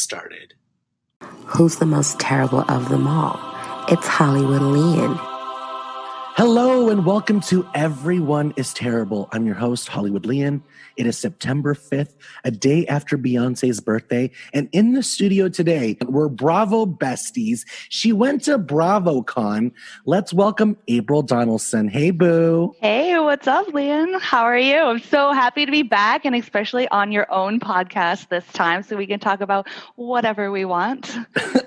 started. Who's the most terrible of them all? It's Hollywood Lean. Hello and welcome to Everyone is Terrible. I'm your host, Hollywood Lean. It is September 5th, a day after Beyonce's birthday. And in the studio today, we're Bravo besties. She went to BravoCon. Let's welcome April Donaldson. Hey, boo. Hey, what's up, Lean? How are you? I'm so happy to be back, and especially on your own podcast this time, so we can talk about whatever we want.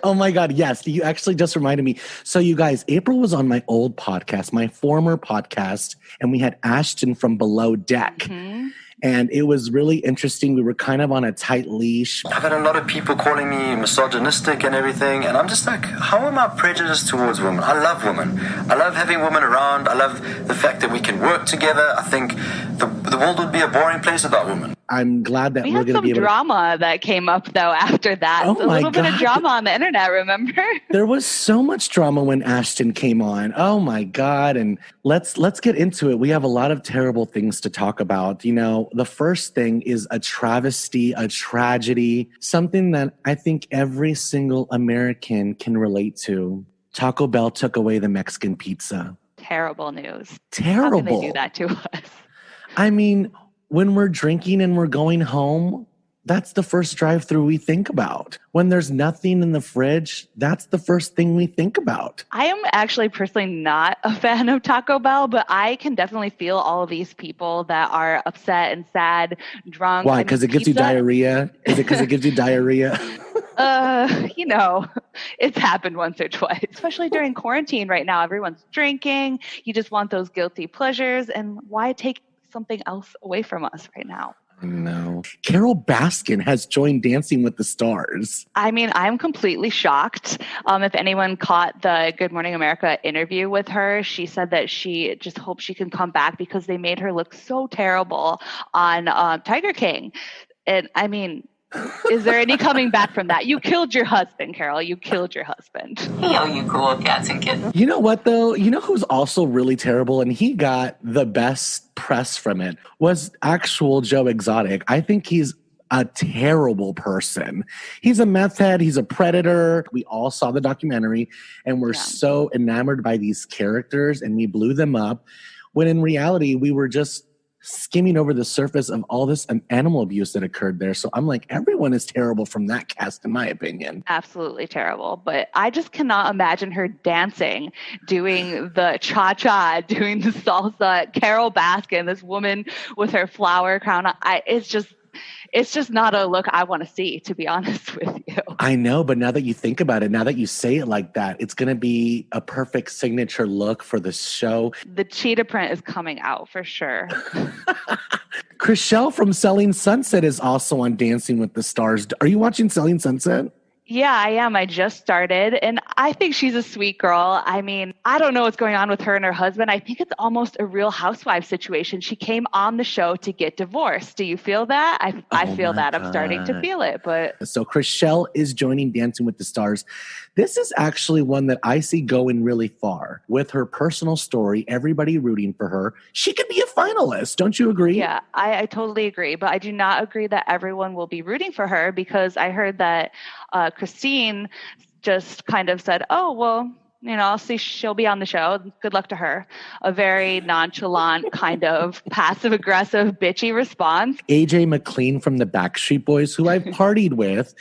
Oh my God, yes. You actually just reminded me. So you guys, April was on my old podcast, my former podcast, and we had Ashton from Below Deck. Mm-hmm. And it was really interesting. We were kind of on a tight leash. I've had a lot of people calling me misogynistic and everything. And I'm just like, how am I prejudiced towards women? I love women. I love having women around. I love the fact that we can work together. I think the world would be a boring place without women. I'm glad that we're going to be able to... We had some drama that came up, though, after that. Oh, my God. Bit of drama on the internet, remember? There was so much drama when Ashton came on. Oh, my God. And let's get into it. We have a lot of terrible things to talk about. You know, the first thing is a travesty, a tragedy, something that I think every single American can relate to. Taco Bell took away the Mexican pizza. Terrible news. Terrible. How can they do that to us? I mean... when we're drinking and we're going home, that's the first drive-through we think about. When there's nothing in the fridge, that's the first thing we think about. I am actually personally not a fan of Taco Bell, but I can definitely feel all of these people that are upset and sad, drunk. Why? Because it gives you diarrhea? Is it because it gives you diarrhea? You know, it's happened once or twice, especially during quarantine right now. Everyone's drinking. You just want those guilty pleasures. And why take something else away from us right now? No. Carol Baskin has joined Dancing with the Stars. I mean, I'm completely shocked. If anyone caught the Good Morning America interview with her, she said that she just hopes she can come back because they made her look so terrible on Tiger King. And I mean, is there any coming back from that? You killed your husband, Carol. You killed your husband. Yo, you cool cats and kittens. You know what, though? You know who's also really terrible, and he got the best press from it, was actual Joe Exotic. I think he's a terrible person. He's a meth head. He's a predator. We all saw the documentary, and we're so enamored by these characters, and we blew them up, when in reality, we were just skimming over the surface of all this animal abuse that occurred there. So I'm like, everyone is terrible from that cast, in my opinion. Absolutely terrible. But I just cannot imagine her dancing, doing the cha-cha, doing the salsa. Carol Baskin, this woman with her flower crown. It's just not a look I want to see, to be honest with you. I know, but now that you think about it, now that you say it like that, it's going to be a perfect signature look for the show. The cheetah print is coming out for sure. Chrishell from Selling Sunset is also on Dancing with the Stars. Are you watching Selling Sunset? Yeah, I am. I just started, and I think she's a sweet girl. I mean, I don't know what's going on with her and her husband. I think it's almost a Real Housewives situation. She came on the show to get divorced. Do you feel that? I feel that. I'm starting to feel it. But so Chrishell is joining Dancing with the Stars. This is actually one that I see going really far. With her personal story, everybody rooting for her. She could be a finalist. Don't you agree? Yeah, I totally agree. But I do not agree that everyone will be rooting for her, because I heard that Christine just kind of said, oh, well, you know, I'll see, she'll be on the show. Good luck to her. A very nonchalant, kind of passive-aggressive, bitchy response. AJ McLean from the Backstreet Boys, who I've partied with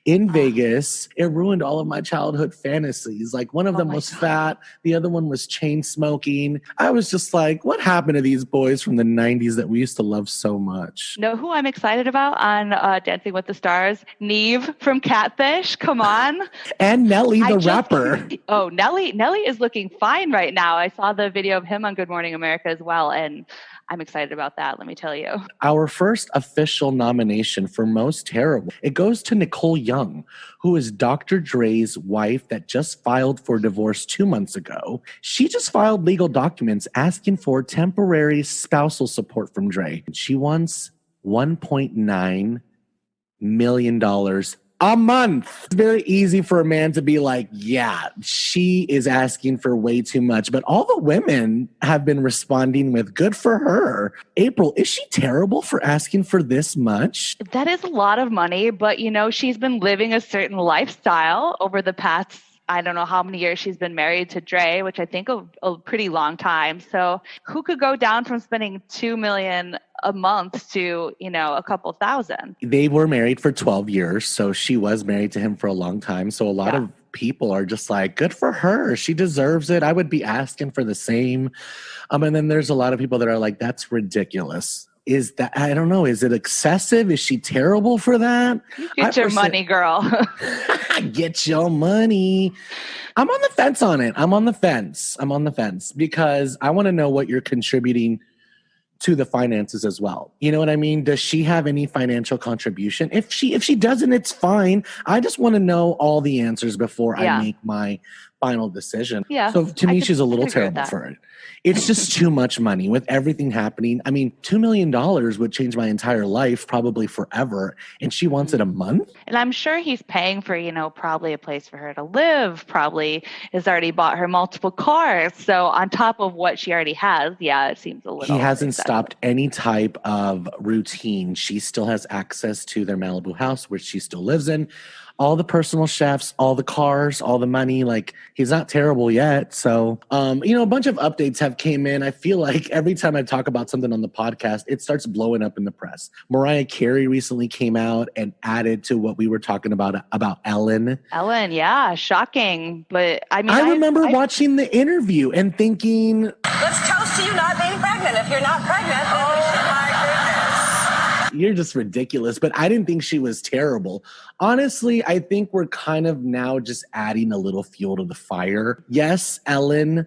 in Vegas. It ruined all of my childhood fantasies. Like, one of them was fat. The other one was chain smoking. I was just like, what happened to these boys from the 90s that we used to love so much? Know who I'm excited about on Dancing with the Stars? Neve from Catfish. Come on. And Nelly, the rapper. Oh, Nelly is looking fine right now. I saw the video of him on Good Morning America as well, and I'm excited about that, let me tell you. Our first official nomination for Most Terrible, it goes to Nicole Young, who is Dr. Dre's wife that just filed for divorce 2 months ago. She just filed legal documents asking for temporary spousal support from Dre. She wants $1.9 million A month. It's very easy for a man to be like, yeah, she is asking for way too much. But all the women have been responding with good for her. April, is she terrible for asking for this much? That is a lot of money, but she's been living a certain lifestyle over the past, I don't know how many years she's been married to Dre, which I think a pretty long time. So who could go down from spending $2 million a month to, a couple thousand? They were married for 12 years, so she was married to him for a long time. So a lot of people are just like, good for her. She deserves it. I would be asking for the same. And then there's a lot of people that are like, that's ridiculous. Is that, I don't know, is it excessive? Is she terrible for that? Get your money, girl. Get your money. I'm on the fence on it. I'm on the fence because I want to know what you're contributing to the finances as well. You know what I mean? Does she have any financial contribution? If she doesn't, it's fine. I just want to know all the answers before I make my final decision. Yeah. So to me, she's a little terrible for it. It's just too much money with everything happening. I mean, $2 million would change my entire life, probably forever. And she wants it a month? And I'm sure he's paying for, probably a place for her to live, probably has already bought her multiple cars. So on top of what she already has, it seems a little. He hasn't stopped any type of routine. She still has access to their Malibu house, which she still lives in. All the personal chefs, all the cars, all the money. Like, he's not terrible yet. So, a bunch of updates have came in. I feel like every time I talk about something on the podcast, it starts blowing up in the press. Mariah Carey recently came out and added to what we were talking about Ellen. Ellen, yeah, shocking. But I mean, I remember watching the interview and thinking, let's toast to you not being pregnant. If you're not pregnant, then you're just ridiculous. But I didn't think she was terrible. Honestly, I think we're kind of now just adding a little fuel to the fire. Yes, Ellen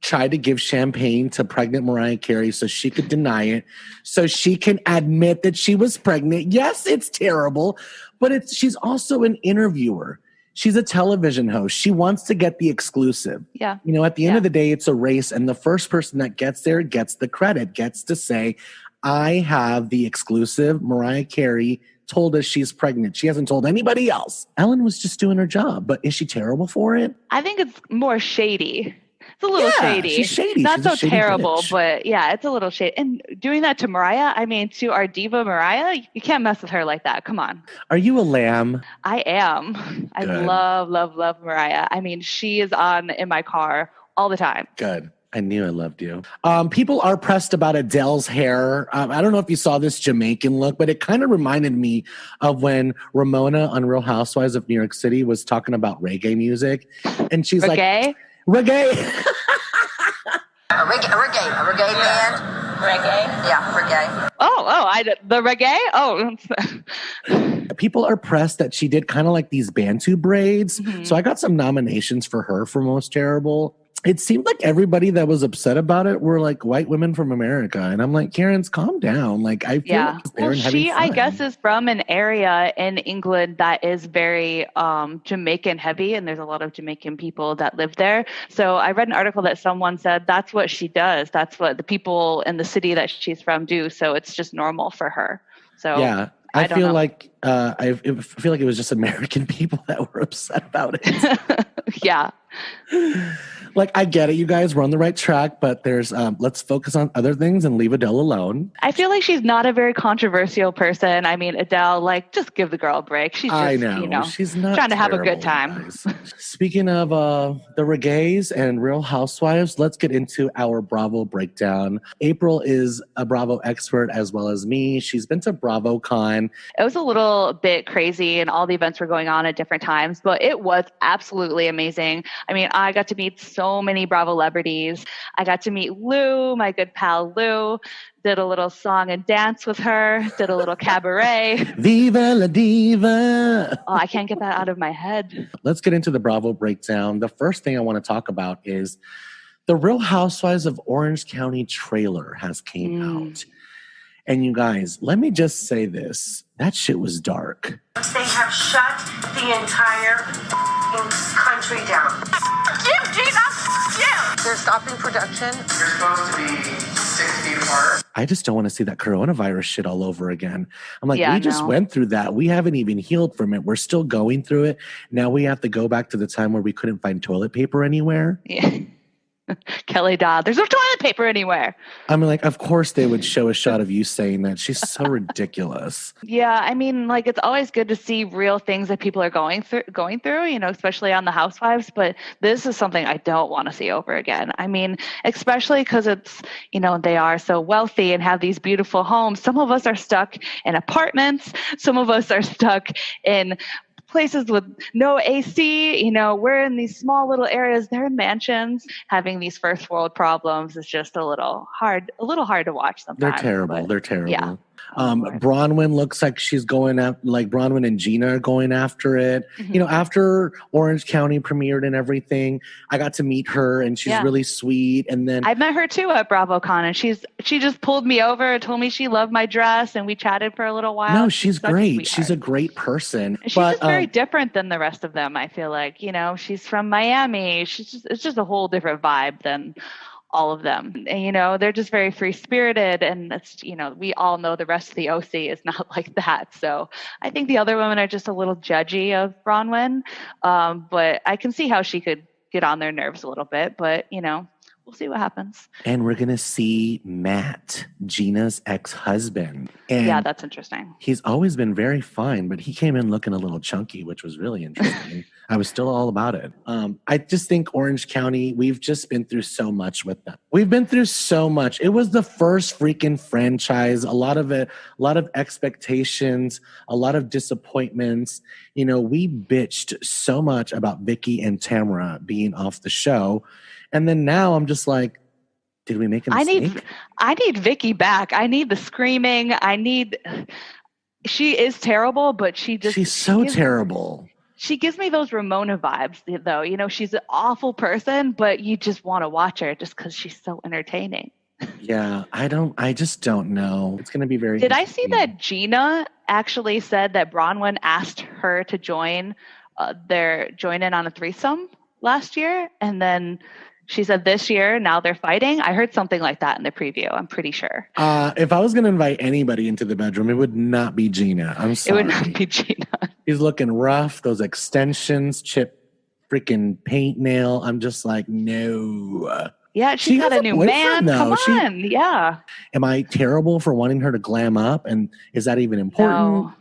tried to give champagne to pregnant Mariah Carey so she could deny it, so she can admit that she was pregnant. Yes, it's terrible, but she's also an interviewer. She's a television host. She wants to get the exclusive. Yeah. At the end of the day, it's a race, and the first person that gets there gets the credit, gets to say, I have the exclusive. Mariah Carey told us she's pregnant. She hasn't told anybody else. Ellen was just doing her job, but is she terrible for it? I think it's more shady. It's a little shady. She's shady. Not she's so shady terrible, bitch. but it's a little shady. And doing that to Mariah, to our diva Mariah, you can't mess with her like that. Come on. Are you a lamb? I am. I Good. love Mariah. She is on in my car all the time. Good. I knew I loved you. People are pressed about Adele's hair. I don't know if you saw this Jamaican look, but it kind of reminded me of when Ramona on Real Housewives of New York City was talking about reggae music. And she's like, reggae? a reggae band. Reggae? Yeah, reggae. The reggae? People are pressed that she did kind of like these Bantu braids. Mm-hmm. So I got some nominations for her for Most Terrible. It seemed like everybody that was upset about it were like white women from America. And I'm like, Karen's, calm down. Like, I feel like it's there and having fun. I guess, is from an area in England that is very Jamaican heavy. And there's a lot of Jamaican people that live there. So I read an article that someone said that's what she does. That's what the people in the city that she's from do. So it's just normal for her. So yeah. I feel like it was just American people that were upset about it. Yeah. Like, I get it, you guys, we're on the right track, but there's let's focus on other things and leave Adele alone. I feel like she's not a very controversial person. Adele, just give the girl a break. She's just, I know. She's not trying to have a good terrible, time. Speaking of the reggaes and Real Housewives, let's get into our Bravo breakdown. April is a Bravo expert as well as me. She's been to BravoCon. It was a little bit crazy and all the events were going on at different times, but it was absolutely amazing. I got to meet so many Bravo celebrities. I got to meet Lou, my good pal Lou, did a little song and dance with her, did a little cabaret. Viva la diva. Oh, I can't get that out of my head. Let's get into the Bravo breakdown. The first thing I want to talk about is the Real Housewives of Orange County trailer has came out. And you guys, let me just say this. That shit was dark. They have shut the entire country down. You, Jesus, you! They're stopping production. You're supposed to be 6 feet apart. I just don't want to see that coronavirus shit all over again. I'm like, Yeah, we just no. went through that. We haven't even healed from it. We're still going through it. Now we have to go back to the time where we couldn't find toilet paper anywhere. Yeah. Kelly Dodd, there's no toilet paper anywhere. I mean, like, of course they would show a shot of you saying that. She's so ridiculous. Yeah, I mean, like it's always good to see real things that people are going through, you know, especially on the Housewives, but this is something I don't want to see over again. I mean, especially because it's, you know, they are so wealthy and have these beautiful homes. Some of us are stuck in apartments. Some of us are stuck in places with no AC, you know, we're in these small little areas, they're in mansions. Having these first world problems is just a little hard to watch sometimes. They're terrible. But, They're terrible. Yeah. Bronwyn looks like she's going up, like Bronwyn and Gina are going after it. Mm-hmm. You know, after Orange County premiered and everything, I got to meet her and she's really sweet. And then I met her too at BravoCon, and she just pulled me over and told me she loved my dress, and we chatted for a little while. No, she's such a great. sweetheart. She's a great person. She's but, just very different than the rest of them. I feel like, you know, she's from Miami. It's just a whole different vibe than all of them. And, you know, they're just very free spirited, and that's, you know, we all know the rest of the OC is not like that. So I think the other women are just a little judgy of Bronwyn. But I can see how she could get on their nerves a little bit, but you know, we'll see what happens. And we're going to see Matt, Gina's ex-husband. And yeah, that's interesting. He's always been very fine, but he came in looking a little chunky, which was really interesting. I was still all about it. I just think Orange County, we've just been through so much with them. We've been through so much. It was the first freaking franchise. A lot of expectations, a lot of disappointments. You know, we bitched so much about Vicky and Tamara being off the show. And then now I'm just like, did we make a mistake? I need Vicky back. I need the screaming. She is terrible, but she's so terrible. She gives me those Ramona vibes, though. You know, she's an awful person, but you just want to watch her just because she's so entertaining. Yeah, I just don't know. It's going to be very Did I see that Gina actually said that Bronwyn asked her to join in on a threesome last year? And then she said this year, now they're fighting. I heard something like that in the preview. I'm pretty sure. If I was going to invite anybody into the bedroom, it would not be Gina. I'm sorry. It would not be Gina. He's looking rough. Those extensions, chip freaking paint nail. I'm just like, no. Yeah, she got a new man. Though. Come on. Yeah. Am I terrible for wanting her to glam up? And is that even important? No.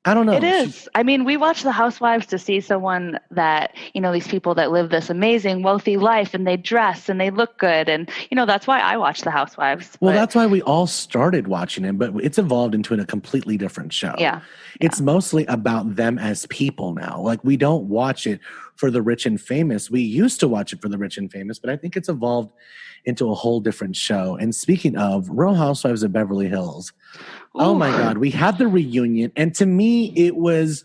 I don't know. It is. I mean, we watch The Housewives to see someone that, you know, these people that live this amazing, wealthy life, and they dress and they look good. And, you know, that's why I watch The Housewives. Well, that's why we all started watching it, but it's evolved into a completely different show. Yeah. It's mostly about them as people now. Like, we don't watch it for the rich and famous. We used to watch it for the rich and famous, but I think it's evolved into a whole different show. And speaking of Real Housewives of Beverly Hills, oh my God, we had the reunion. And to me, it was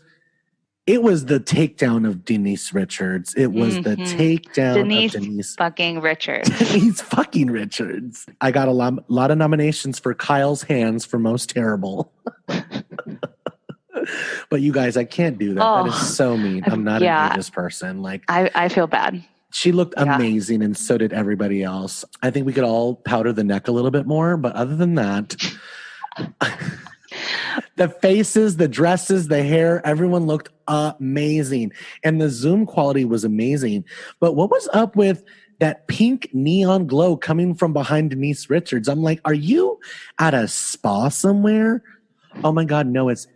the takedown of Denise Richards. It was the takedown of Denise fucking Richards. Denise fucking Richards. I got a lot of nominations for Kyle's Hands for most terrible. But you guys, I can't do that. That is so mean. I'm not an ageist person. Like, I feel bad. She looked amazing, and so did everybody else. I think we could all powder the neck a little bit more, but other than that, the faces, the dresses, the hair, everyone looked amazing. And the Zoom quality was amazing. But what was up with that pink neon glow coming from behind Denise Richards? I'm like, are you at a spa somewhere? Oh my God, no, it's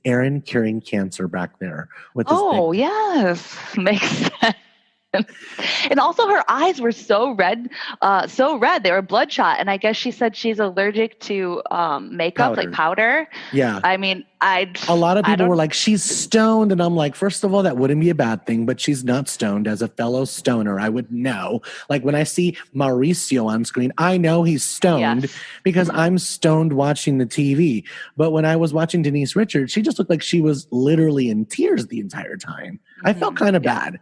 Erin curing cancer back there. With this yes. Makes sense. And also her eyes were so red. They were bloodshot. And I guess she said she's allergic to makeup, like powder. Yeah. I mean, a lot of people were like, she's stoned. And I'm like, first of all, that wouldn't be a bad thing, but she's not stoned. As a fellow stoner, I would know. Like, when I see Mauricio on screen, I know he's stoned because I'm stoned watching the TV. But when I was watching Denise Richards, she just looked like she was literally in tears the entire time. I felt kind of bad.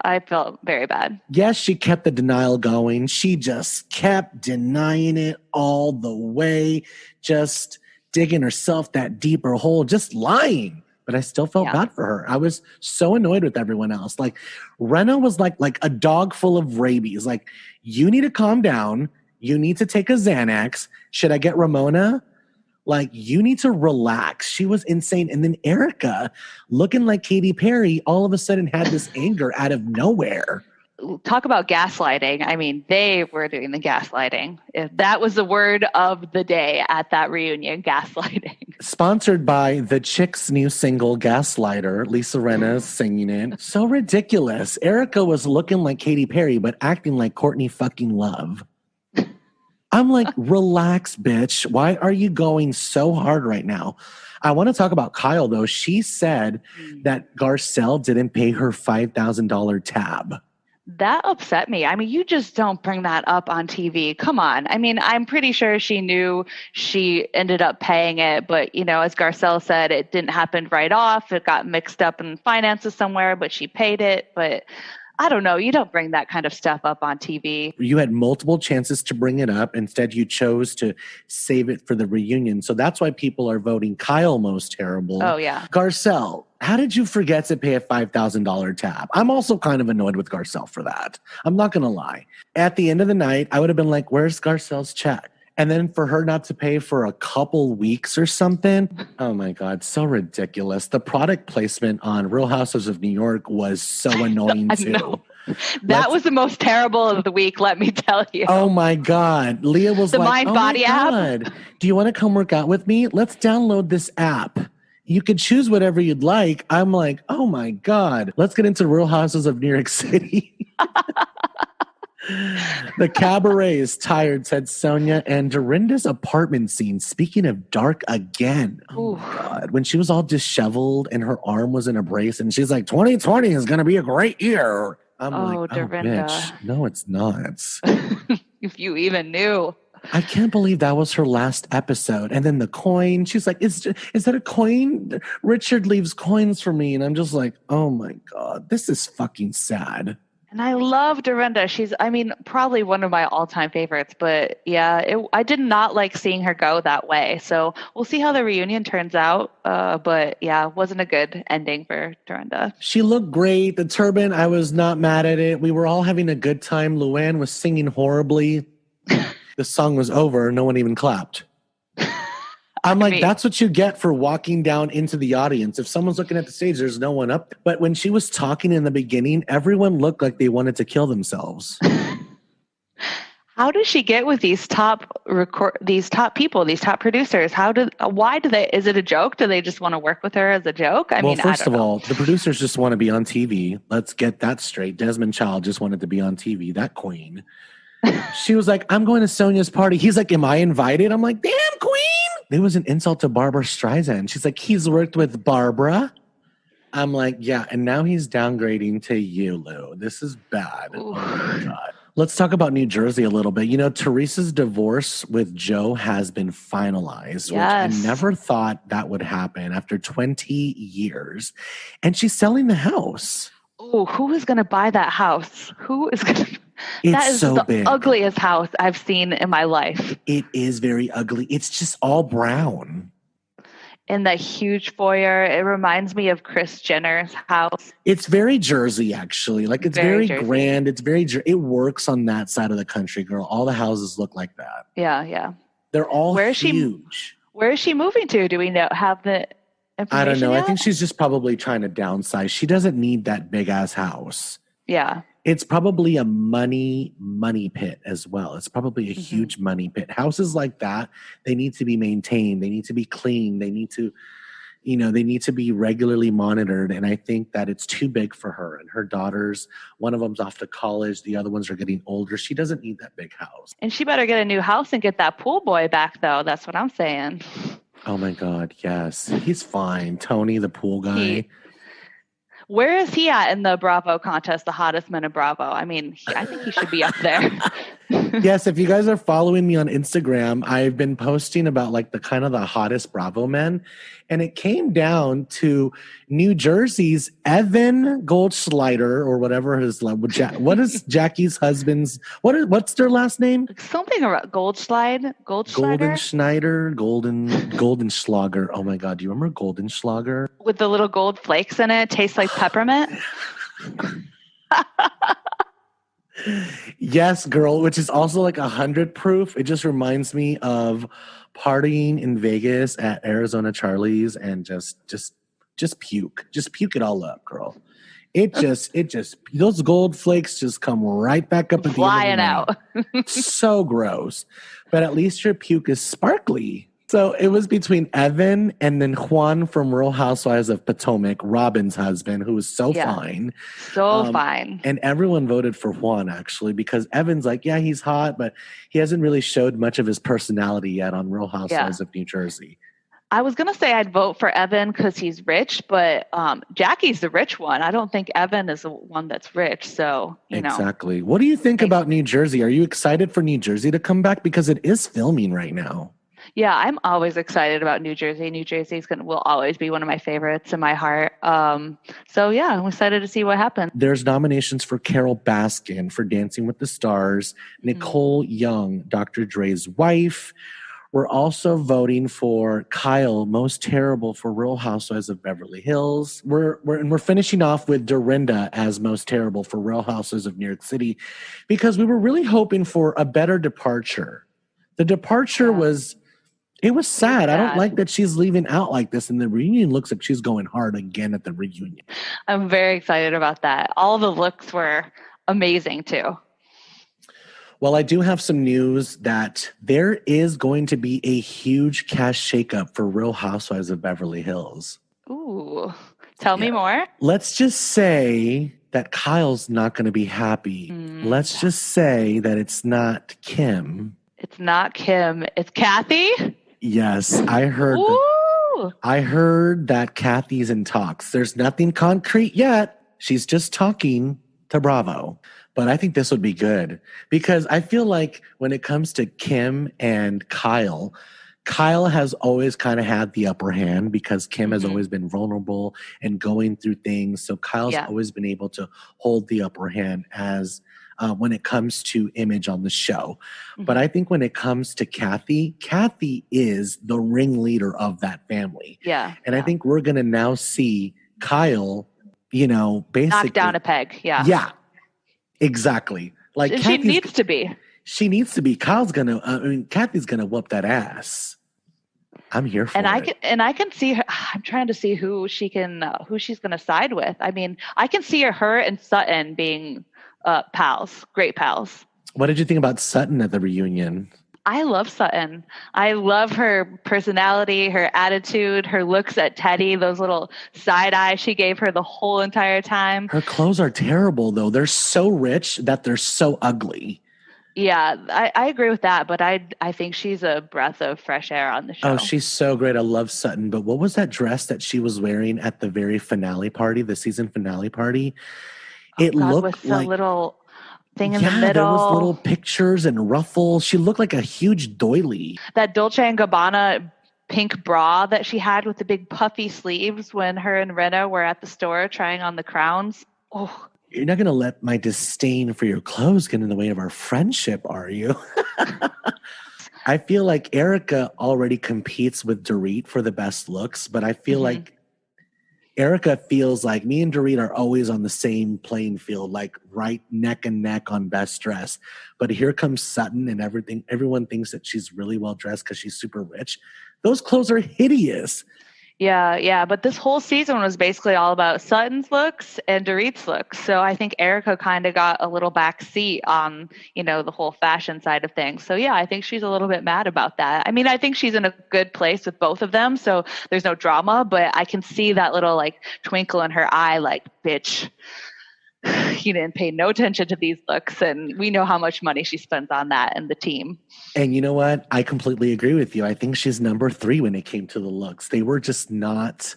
I felt very bad. Yes, she kept the denial going. She just kept denying it all the way, just digging herself that deeper hole, just lying. but I still felt bad for her. I was so annoyed with everyone else. Like Rena was like a dog full of rabies. Like, you need to calm down. You need to take a Xanax. Should I get Ramona? Like, you need to relax. She was insane. And then Erica, looking like Katy Perry, all of a sudden had this anger out of nowhere. Talk about gaslighting. I mean, they were doing the gaslighting. If that was the word of the day at that reunion, gaslighting. Sponsored by the Chick's new single, Gaslighter. Lisa Rinna singing it. So ridiculous. Erica was looking like Katy Perry, but acting like Courtney fucking Love. I'm like, relax, bitch. Why are you going so hard right now? I want to talk about Kyle, though. She said that Garcelle didn't pay her $5,000 tab. That upset me. I mean, you just don't bring that up on TV. Come on. I mean, I'm pretty sure she knew she ended up paying it, but, you know, as Garcelle said, it didn't happen right off. It got mixed up in finances somewhere, but she paid it. But I don't know. You don't bring that kind of stuff up on TV. You had multiple chances to bring it up. Instead, you chose to save it for the reunion. So that's why people are voting Kyle most terrible. Oh, yeah. Garcelle, how did you forget to pay a $5,000 tab? I'm also kind of annoyed with Garcelle for that. I'm not going to lie. At the end of the night, I would have been like, where's Garcelle's check? And then for her not to pay for a couple weeks or something. Oh my God, so ridiculous. The product placement on Real Housewives of New York was so annoying too. That was the most terrible of the week, let me tell you. Oh my God. Leah was the like, Mind Body app. Do you want to come work out with me? Let's download this app. You could choose whatever you'd like. I'm like, oh my God. Let's get into Real Houses of New York City. The cabaret is tired, said Sonia. And Dorinda's apartment scene, speaking of dark again. Oh my God. When she was all disheveled and her arm was in a brace and she's like, 2020 is going to be a great year. I'm like, Dorinda. Bitch. No, it's not. If you even knew. I can't believe that was her last episode. And then the coin, she's like, is that a coin? Richard leaves coins for me. And I'm just like, oh my God, this is fucking sad. And I love Dorinda. She's, I mean, probably one of my all-time favorites. But yeah, I did not like seeing her go that way. So we'll see how the reunion turns out. But yeah, it wasn't a good ending for Dorinda. She looked great. The turban, I was not mad at it. We were all having a good time. Luann was singing horribly. The song was over. No one even clapped. I'm like, that's what you get for walking down into the audience. If someone's looking at the stage, there's no one up. But when she was talking in the beginning, everyone looked like they wanted to kill themselves. How does she get with these top people, these top producers? Is it a joke? Do they just want to work with her as a joke? I mean, first of all, the producers just want to be on TV. Let's get that straight. Desmond Child just wanted to be on TV, that queen. She was like, I'm going to Sonia's party. He's like, am I invited? I'm like, damn, queen. It was an insult to Barbara Streisand. She's like, he's worked with Barbara. I'm like, yeah. And now he's downgrading to you, Lou. This is bad. Ooh. Oh my God. Let's talk about New Jersey a little bit. You know, Teresa's divorce with Joe has been finalized, which I never thought that would happen after 20 years. And she's selling the house. Oh, who is going to buy that house? Who is going to... That is so big. Ugliest house I've seen in my life. It is very ugly. It's just all brown. In that huge foyer, it reminds me of Kris Jenner's house. It's very Jersey, actually. Like, it's very grand. It's very, it works on that side of the country, girl. All the houses look like that. Yeah, yeah. They're all huge. Where is she moving to? Do we have the information I don't know. yet? I think she's just probably trying to downsize. She doesn't need that big-ass house. Yeah. It's probably a money pit as well. It's probably a huge money pit. Houses like that, they need to be maintained. They need to be clean. They need to, they need to be regularly monitored. And I think that it's too big for her and her daughters. One of them's off to college. The other ones are getting older. She doesn't need that big house. And she better get a new house and get that pool boy back, though. That's what I'm saying. Oh my God, yes. He's fine. Tony, the pool guy. Where is he at in the Bravo contest, the hottest men of Bravo? I mean, I think he should be up there. Yes, if you guys are following me on Instagram, I've been posting about like the kind of the hottest Bravo men. And it came down to New Jersey's Evan Goldschneider or whatever his what is Jackie's husband's what's their last name? Something about Goldschneider. Goldenschlager. Oh my god, do you remember Goldenschlager? With the little gold flakes in it, tastes like peppermint. Yes, girl, which is also like 100 proof. It just reminds me of partying in Vegas at Arizona Charlie's and just puke. Just puke it all up, girl. It just those gold flakes just come right back up at flying the end of the out. night. So gross. But at least your puke is sparkly. So it was between Evan and then Juan from Real Housewives of Potomac, Robin's husband, who was so fine. So fine. And everyone voted for Juan, actually, because Evan's like, yeah, he's hot, but he hasn't really showed much of his personality yet on Real Housewives of New Jersey. I was going to say I'd vote for Evan because he's rich, but Jackie's the rich one. I don't think Evan is the one that's rich. So, you know. Exactly. What do you think about New Jersey? Are you excited for New Jersey to come back? Because it is filming right now. Yeah, I'm always excited about New Jersey. New Jersey will always be one of my favorites in my heart. So yeah, I'm excited to see what happens. There's nominations for Carol Baskin for Dancing with the Stars, Nicole Young, Dr. Dre's wife. We're also voting for Kyle, most terrible for Real Housewives of Beverly Hills. We're finishing off with Dorinda as most terrible for Real Housewives of New York City, because we were really hoping for a better departure. The departure was. It was sad. I don't like that she's leaving out like this, and the reunion looks like she's going hard again at the reunion. I'm very excited about that. All the looks were amazing, too. Well, I do have some news that there is going to be a huge cast shakeup for Real Housewives of Beverly Hills. Ooh, tell me more. Let's just say that Kyle's not going to be happy. Let's just say that it's not Kim. It's not Kim. It's Kathy? Yes, I heard. I heard that Kathy's in talks. There's nothing concrete yet. She's just talking to Bravo. But I think this would be good because I feel like when it comes to Kim and Kyle has always kind of had the upper hand because Kim has always been vulnerable and going through things. So Kyle's always been able to hold the upper hand as when it comes to image on the show. But I think when it comes to Kathy is the ringleader of that family. Yeah. And I think we're going to now see Kyle, basically. Knock down a peg. Yeah. Yeah, exactly. Like she needs to be. She needs to be. Kathy's going to whoop that ass. I'm here for it. I can see her. I'm trying to see who she's going to side with. I mean, I can see her and Sutton being pals, great pals. What did you think about Sutton at the reunion? I love Sutton. I love her personality, her attitude, her looks at Teddy, those little side eyes she gave her the whole entire time. Her clothes are terrible, though. They're so rich that they're so ugly. Yeah, I agree with that, but I think she's a breath of fresh air on the show. Oh, she's so great. I love Sutton. But what was that dress that she was wearing at the very finale party, the season finale party? It looked with like the little thing in the middle. There was little pictures and ruffles. She looked like a huge doily. That Dolce & Gabbana pink bra that she had with the big puffy sleeves when her and Rena were at the store trying on the crowns. Oh, you're not going to let my disdain for your clothes get in the way of our friendship, are you? I feel like Erica already competes with Dorit for the best looks, but I feel like Erica feels like me and Dorit are always on the same playing field, like right neck and neck on best dress. But here comes Sutton and everyone thinks that she's really well dressed because she's super rich. Those clothes are hideous. Yeah. But this whole season was basically all about Sutton's looks and Dorit's looks. So I think Erica kind of got a little back seat on, the whole fashion side of things. So yeah, I think she's a little bit mad about that. I mean, I think she's in a good place with both of them. So there's no drama, but I can see that little twinkle in her eye, like, bitch, you didn't pay no attention to these looks. And we know how much money she spends on that and the team. And you know what? I completely agree with you. I think she's number 3 when it came to the looks. They were just not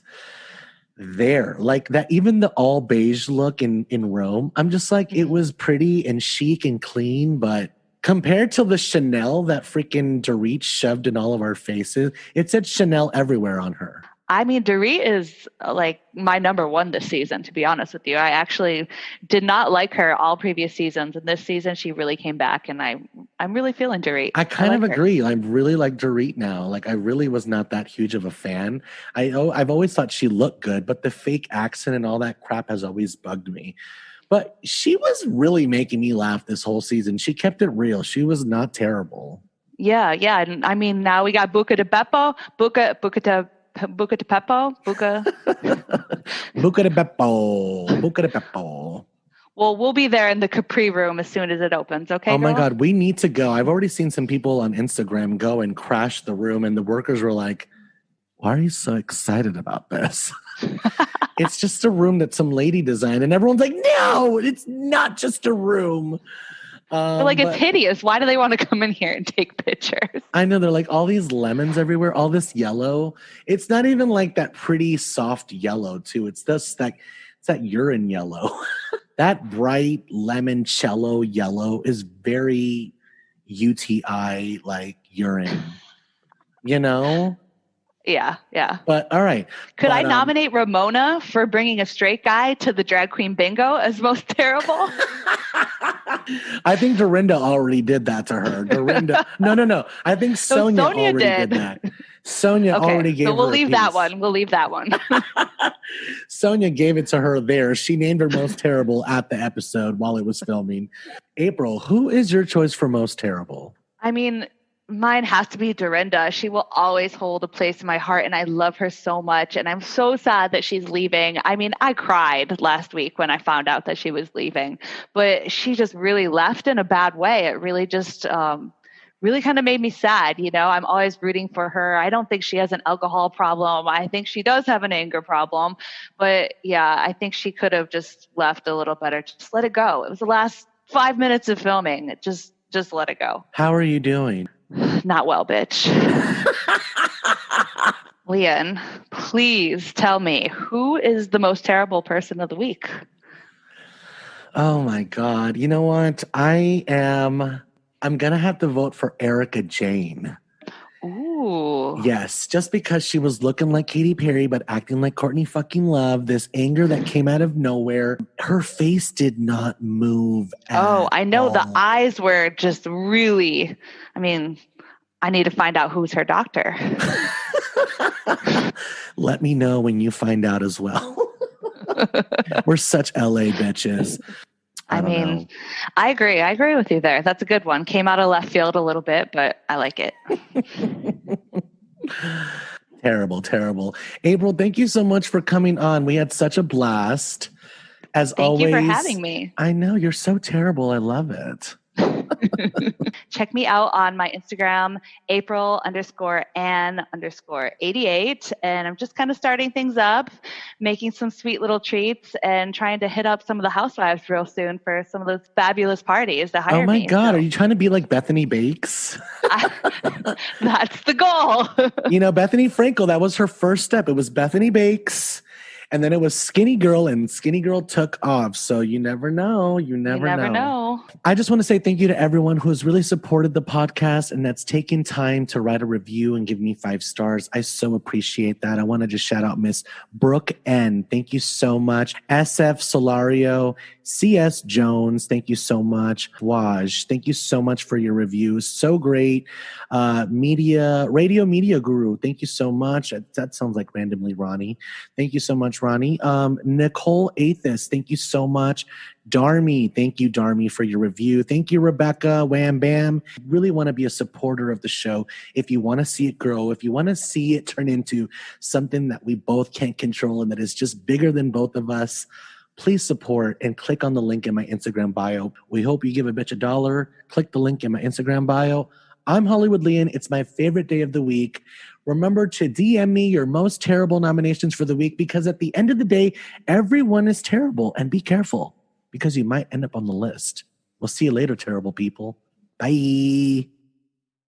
there. Like that, even the all beige look in Rome, I'm just like, it was pretty and chic and clean, but Compared to the Chanel that freaking Dorit shoved in all of our faces, it said Chanel everywhere on her. I mean, Dorit is like my number one this season, to be honest with you. I actually did not like her all previous seasons. And this season, she really came back, and I'm really feeling Dorit. I kind of like agree. I really like Dorit now. Like, I really was not that huge of a fan. I've always thought she looked good, but the fake accent and all that crap has always bugged me. But she was really making me laugh this whole season. She kept it real. She was not terrible. Yeah. And I mean, now we got Buca de Beppo, Buca de Peppo, Buca. Buca de Beppo. Buca de Beppo. Well, we'll be there in the Capri room as soon as it opens. Okay. Oh my God, we need to go. I've already seen some people on Instagram go and crash the room, and the workers were like, "Why are you so excited about this?" It's just a room that some lady designed, and everyone's like, "No, it's not just a room." It's hideous. Why do they want to come in here and take pictures? I know, they're like all these lemons everywhere, all this yellow. It's not even like that pretty soft yellow too. It's just that urine yellow. That bright lemoncello yellow is very UTI like urine. You know? Yeah. But all right. Could I nominate Ramona for bringing a straight guy to the drag queen bingo as most terrible? I think Dorinda already did that to her. Dorinda. No. I think Sonia already did that. Sonia already gave her we'll leave that piece. one. We'll leave that one. Sonia gave it to her there. She named her most terrible at the episode while it was filming. April, who is your choice for most terrible? I mean, mine has to be Dorinda. She will always hold a place in my heart, and I love her so much. And I'm so sad that she's leaving. I mean, I cried last week when I found out that she was leaving, but she just really left in a bad way. It really just really kind of made me sad. You know, I'm always rooting for her. I don't think she has an alcohol problem. I think she does have an anger problem. But yeah, I think she could have just left a little better. Just let it go. It was the last 5 minutes of filming. Just let it go. How are you doing? Not well, bitch. Leon, please tell me, who is the most terrible person of the week? Oh my God. You know what? I'm going to have to vote for Erica Jane. Ooh. Yes, just because she was looking like Katy Perry but acting like Courtney fucking Love, this anger that came out of nowhere, her face did not move at I know. all. The eyes were just really, I mean, I need to find out who's her doctor. Let me know when you find out as well. We're such LA bitches. I mean, I agree. I agree with you there. That's a good one. Came out of left field a little bit, but I like it. Terrible. April, thank you so much for coming on. We had such a blast. As always. Thank you for having me. I know, you're so terrible. I love it. Check me out on my Instagram, April_Ann_88. And I'm just kind of starting things up, making some sweet little treats and trying to hit up some of the housewives real soon for some of those fabulous parties to hire me. Oh my God. Are you trying to be like Bethany Bakes? That's the goal. You know, Bethany Frankel, that was her first step. It was Bethany Bakes. And then it was Skinny Girl, and Skinny Girl took off. So you never know. You never know. I just want to say thank you to everyone who has really supported the podcast and that's taken time to write a review and give me 5 stars. I so appreciate that. I want to just shout out Miss Brooke N. Thank you so much. SF Solario, CS Jones. Thank you so much. Waj, thank you so much for your reviews. So great. Radio Media Guru. Thank you so much. That sounds like randomly Ronnie. Thank you so much, Ronnie. Nicole Athis, thank you so much. Darmy, thank you, Darmy, for your review. Thank you, Rebecca, Wham Bam. Really want to be a supporter of the show. If you want to see it grow, if you want to see it turn into something that we both can't control and that is just bigger than both of us, please support and click on the link in my Instagram bio. We hope you give a bitch $1. Click the link in my Instagram bio. I'm Hollywood Leon. It's my favorite day of the week. Remember to DM me your most terrible nominations for the week, because at the end of the day, everyone is terrible, and be careful because you might end up on the list. We'll see you later, terrible people. Bye.